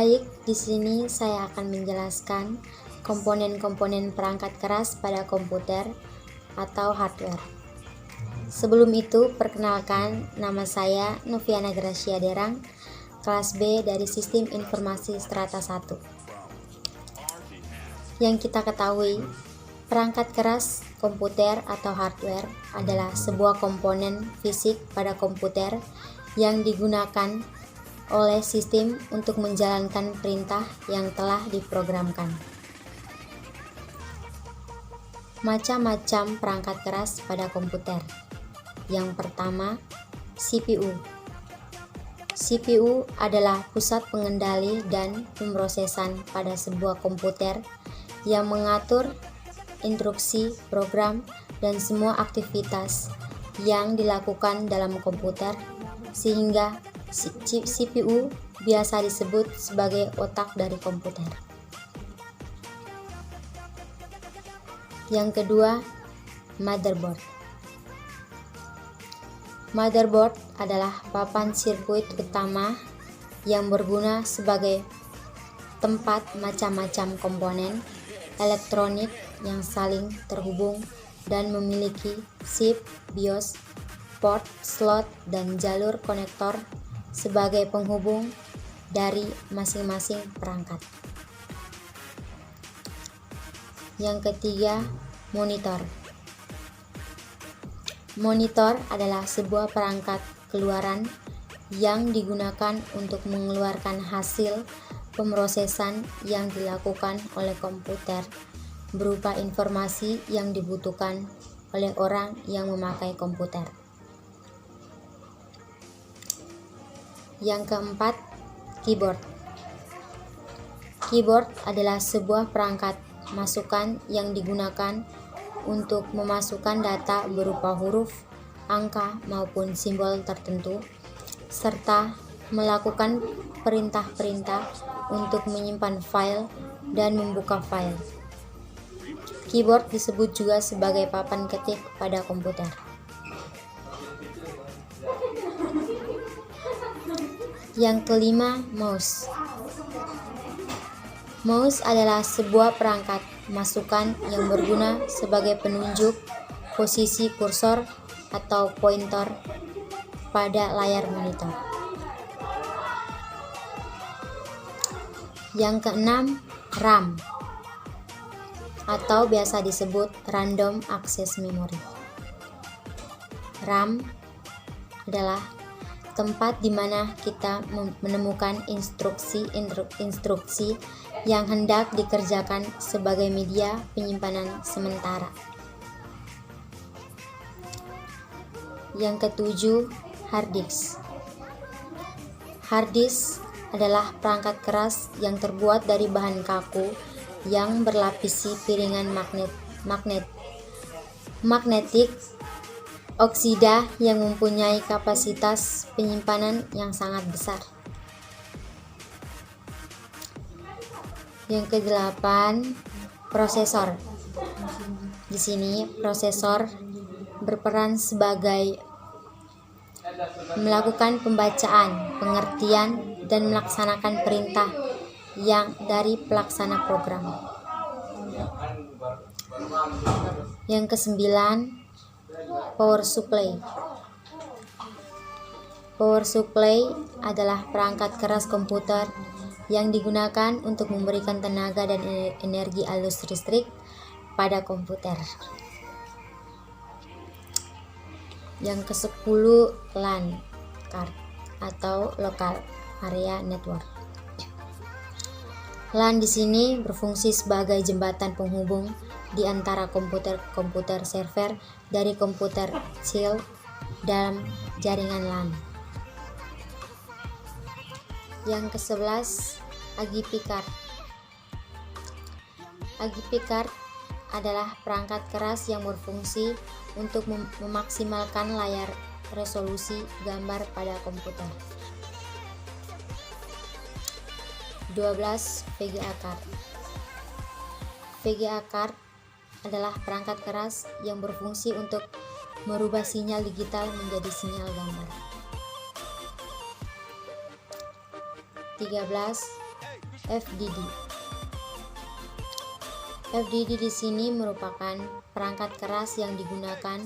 Baik, di sini saya akan menjelaskan komponen-komponen perangkat keras pada komputer atau hardware. Sebelum itu, perkenalkan, nama saya Noviana Gracia Derang, kelas B dari Sistem Informasi Strata 1. Yang kita ketahui, perangkat keras komputer atau hardware adalah sebuah komponen fisik pada komputer yang digunakan oleh sistem untuk menjalankan perintah yang telah diprogramkan. Macam-macam perangkat keras pada komputer. Yang pertama, CPU. CPU adalah pusat pengendali dan pemrosesan pada sebuah komputer yang mengatur instruksi, program, dan semua aktivitas yang dilakukan dalam komputer, sehingga CPU biasa disebut sebagai otak dari komputer. Yang kedua, motherboard. Motherboard adalah papan sirkuit utama yang berguna sebagai tempat macam-macam komponen elektronik yang saling terhubung dan memiliki chip, BIOS, port, slot, dan jalur konektor sebagai penghubung dari masing-masing perangkat. Yang ketiga, monitor. Monitor adalah sebuah perangkat keluaran yang digunakan untuk mengeluarkan hasil pemrosesan yang dilakukan oleh komputer berupa informasi yang dibutuhkan oleh orang yang memakai komputer. Yang keempat, keyboard. Keyboard adalah sebuah perangkat masukan yang digunakan untuk memasukkan data berupa huruf, angka, maupun simbol tertentu, serta melakukan perintah-perintah untuk menyimpan file dan membuka file. Keyboard disebut juga sebagai papan ketik pada komputer. Yang kelima, mouse. Mouse adalah sebuah perangkat masukan yang berguna sebagai penunjuk posisi kursor atau pointer pada layar monitor. Yang keenam, RAM atau biasa disebut Random Access Memory. RAM adalah tempat di mana kita menemukan instruksi yang hendak dikerjakan sebagai media penyimpanan sementara. Yang ketujuh, hard disk. Hard disk adalah perangkat keras yang terbuat dari bahan kaku yang berlapisi piringan magnetik oksida yang mempunyai kapasitas penyimpanan yang sangat besar. Yang kedelapan, prosesor. Di sini prosesor berperan sebagai melakukan pembacaan, pengertian, dan melaksanakan perintah yang dari pelaksana program. Yang kesembilan, power supply. Power supply adalah perangkat keras komputer yang digunakan untuk memberikan tenaga dan energi arus listrik pada komputer. Yang ke-10, LAN card atau Local Area Network. LAN di sini berfungsi sebagai jembatan penghubung di antara komputer server dari komputer kecil dalam jaringan LAN. Yang ke-11, AGP card. AGP card adalah perangkat keras yang berfungsi untuk memaksimalkan layar resolusi gambar pada komputer. 12, VGA card. VGA card adalah perangkat keras yang berfungsi untuk merubah sinyal digital menjadi sinyal gambar. 13, FDD. FDD di sini merupakan perangkat keras yang digunakan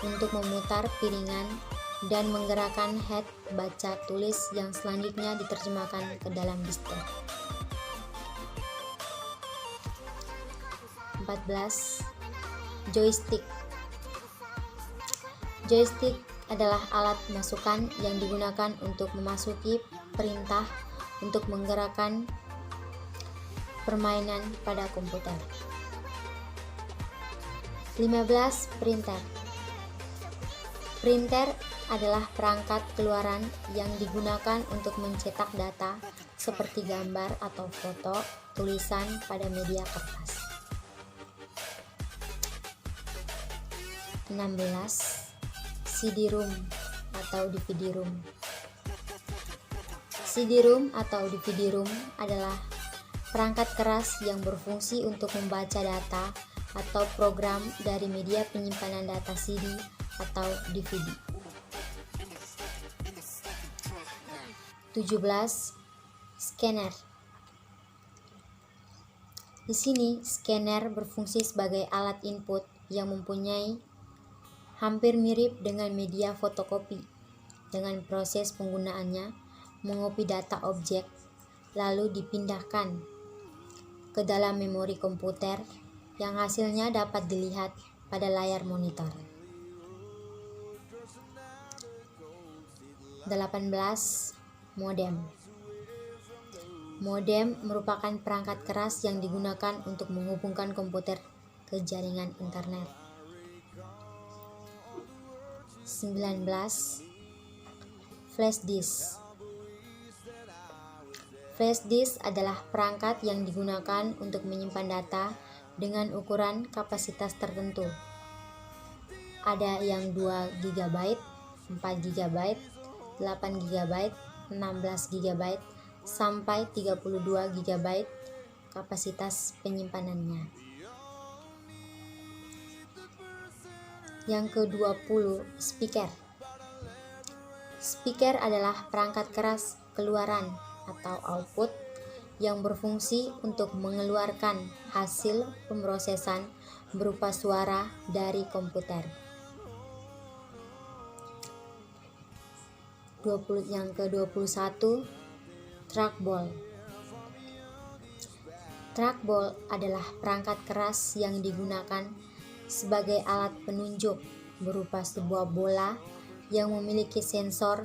untuk memutar piringan dan menggerakkan head baca tulis yang selanjutnya diterjemahkan ke dalam display. 14. Joystick. Joystick adalah alat masukan yang digunakan untuk memasuki perintah untuk menggerakkan permainan pada komputer. 15. Printer. Printer adalah perangkat keluaran yang digunakan untuk mencetak data seperti gambar atau foto, tulisan pada media kertas. 16. CD-ROM atau DVD-ROM. CD-ROM atau DVD-ROM adalah perangkat keras yang berfungsi untuk membaca data atau program dari media penyimpanan data CD atau DVD. 17. Scanner. Di sini, scanner berfungsi sebagai alat input yang mempunyai hampir mirip dengan media fotokopi. Dengan proses penggunaannya, mengopi data objek, lalu dipindahkan ke dalam memori komputer yang hasilnya dapat dilihat pada layar monitor. 18. Modem. Modem merupakan perangkat keras yang digunakan untuk menghubungkan komputer ke jaringan internet. 19. Flash disk. Flash disk adalah perangkat yang digunakan untuk menyimpan data dengan ukuran kapasitas tertentu. Ada yang 2 GB, 4 GB, 8 GB, 16 GB, sampai 32 GB kapasitas penyimpanannya. Yang ke-20, speaker. Speaker adalah perangkat keras keluaran atau output yang berfungsi untuk mengeluarkan hasil pemrosesan berupa suara dari komputer. Yang ke-21, trackball. Trackball adalah perangkat keras yang digunakan sebagai alat penunjuk berupa sebuah bola yang memiliki sensor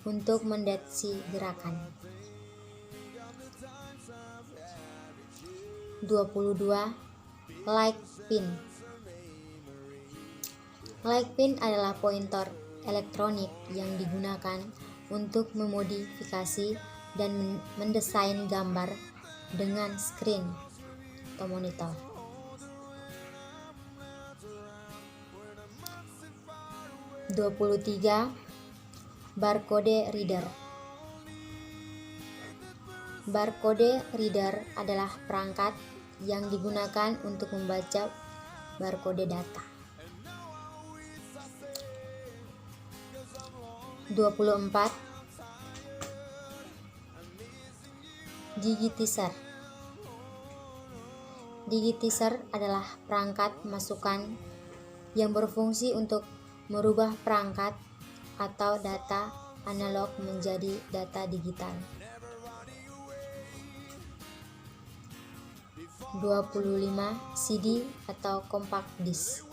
untuk mendeteksi gerakan. 22. Light pin. Light pin adalah pointer elektronik yang digunakan untuk memodifikasi dan mendesain gambar dengan screen atau monitor. 23. Barcode reader. Barcode reader adalah perangkat yang digunakan untuk membaca barcode data. 24. Digitizer. Digitizer adalah perangkat masukan yang berfungsi untuk merubah perangkat atau data analog menjadi data digital. 25. CD atau compact disc.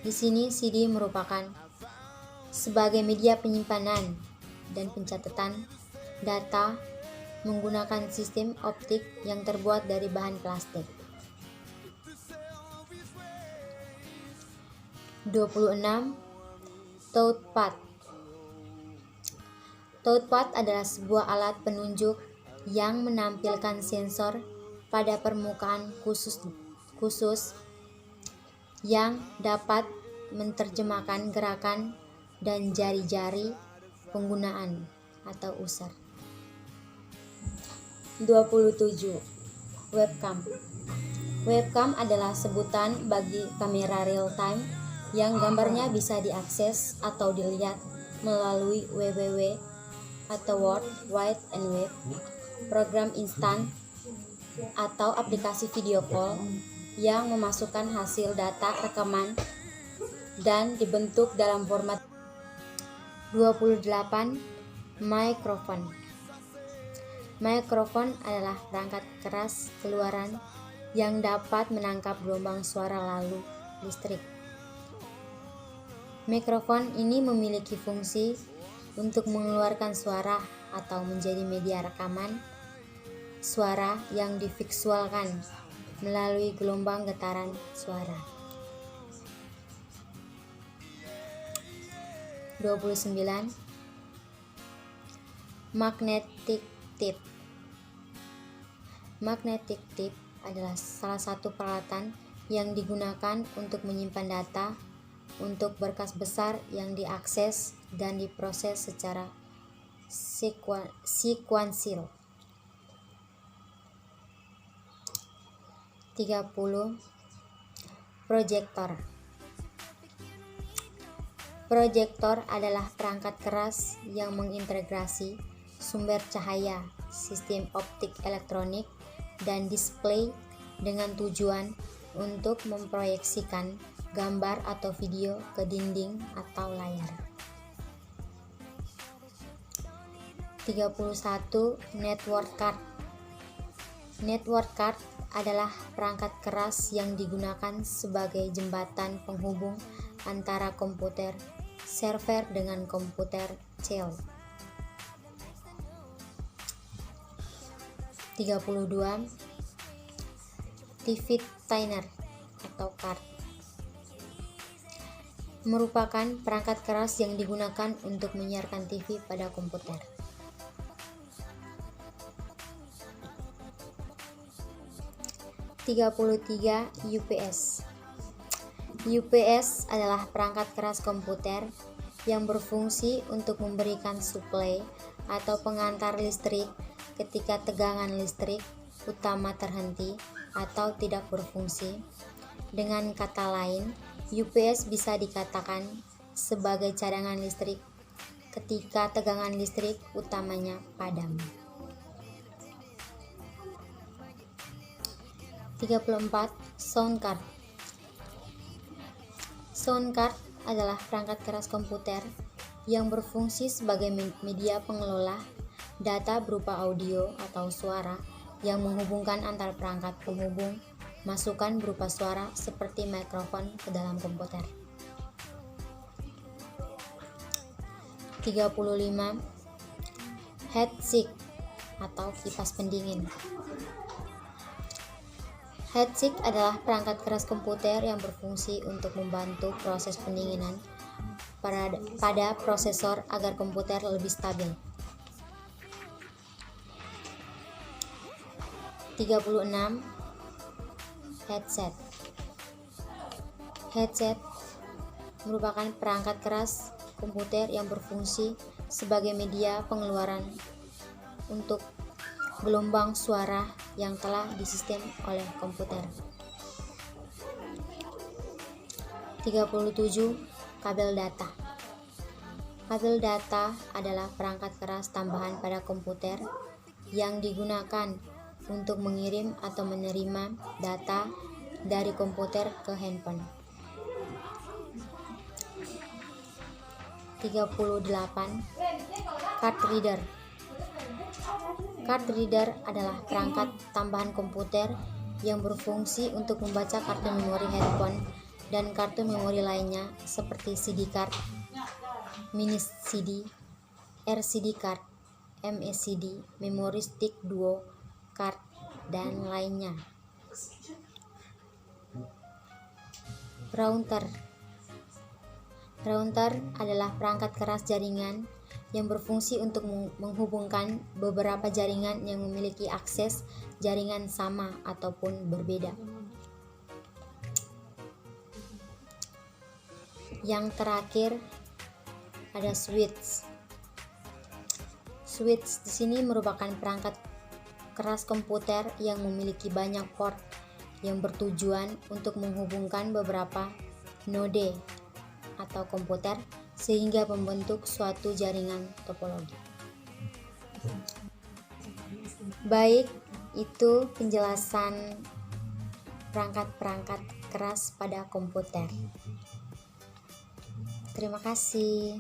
Di sini CD merupakan sebagai media penyimpanan dan pencatatan data menggunakan sistem optik yang terbuat dari bahan plastik. 26. Touchpad. Touchpad adalah sebuah alat penunjuk yang menampilkan sensor pada permukaan khusus yang dapat menerjemahkan gerakan dan jari-jari penggunaan atau user. 27. Webcam. Webcam adalah sebutan bagi kamera real time yang gambarnya bisa diakses atau dilihat melalui www atau World Wide Web program instan atau aplikasi video call yang memasukkan hasil data rekaman dan dibentuk dalam format 28. Mikrofon. Mikrofon adalah perangkat keras keluaran yang dapat menangkap gelombang suara lalu listrik. Mikrofon ini memiliki fungsi untuk mengeluarkan suara atau menjadi media rekaman suara yang divisualkan melalui gelombang getaran suara. 29. Magnetic tip. Magnetic tip adalah salah satu peralatan yang digunakan untuk menyimpan data untuk berkas besar yang diakses dan diproses secara sekuensial. 30. Proyektor. Proyektor adalah perangkat keras yang mengintegrasi sumber cahaya, sistem optik elektronik, dan display dengan tujuan untuk memproyeksikan gambar atau video ke dinding atau layar. 31. Network card. Network card adalah perangkat keras yang digunakan sebagai jembatan penghubung antara komputer server dengan komputer cloud. 32. TV tuner atau card merupakan perangkat keras yang digunakan untuk menyiarkan TV pada komputer. 33. UPS. UPS adalah perangkat keras komputer yang berfungsi untuk memberikan suplai atau pengantar listrik ketika tegangan listrik utama terhenti atau tidak berfungsi. Dengan kata lain, UPS bisa dikatakan sebagai cadangan listrik ketika tegangan listrik utamanya padam. 34. Sound card. Sound card adalah perangkat keras komputer yang berfungsi sebagai media pengelola data berupa audio atau suara yang menghubungkan antar perangkat penghubung masukan berupa suara seperti mikrofon ke dalam komputer. 35. Headset atau kipas pendingin. Headset adalah perangkat keras komputer yang berfungsi untuk membantu proses pendinginan pada prosesor agar komputer lebih stabil. 36. Headset. Headset merupakan perangkat keras komputer yang berfungsi sebagai media pengeluaran untuk gelombang suara yang telah disistem oleh komputer. 37. Kabel data. Kabel data adalah perangkat keras tambahan pada komputer yang digunakan untuk mengirim atau menerima data dari komputer ke handphone. 38. Card reader. Card reader adalah perangkat tambahan komputer yang berfungsi untuk membaca kartu memori handphone dan kartu memori lainnya seperti CD card, mini CD, RCD card, MSCD, memory stick duo card, dan lainnya. Router. Router adalah perangkat keras jaringan yang berfungsi untuk menghubungkan beberapa jaringan yang memiliki akses jaringan sama ataupun berbeda. Yang terakhir ada switch. Switch di sini merupakan perangkat keras komputer yang memiliki banyak port yang bertujuan untuk menghubungkan beberapa node atau komputer sehingga membentuk suatu jaringan topologi. Baik, itu penjelasan perangkat-perangkat keras pada komputer. Terima kasih.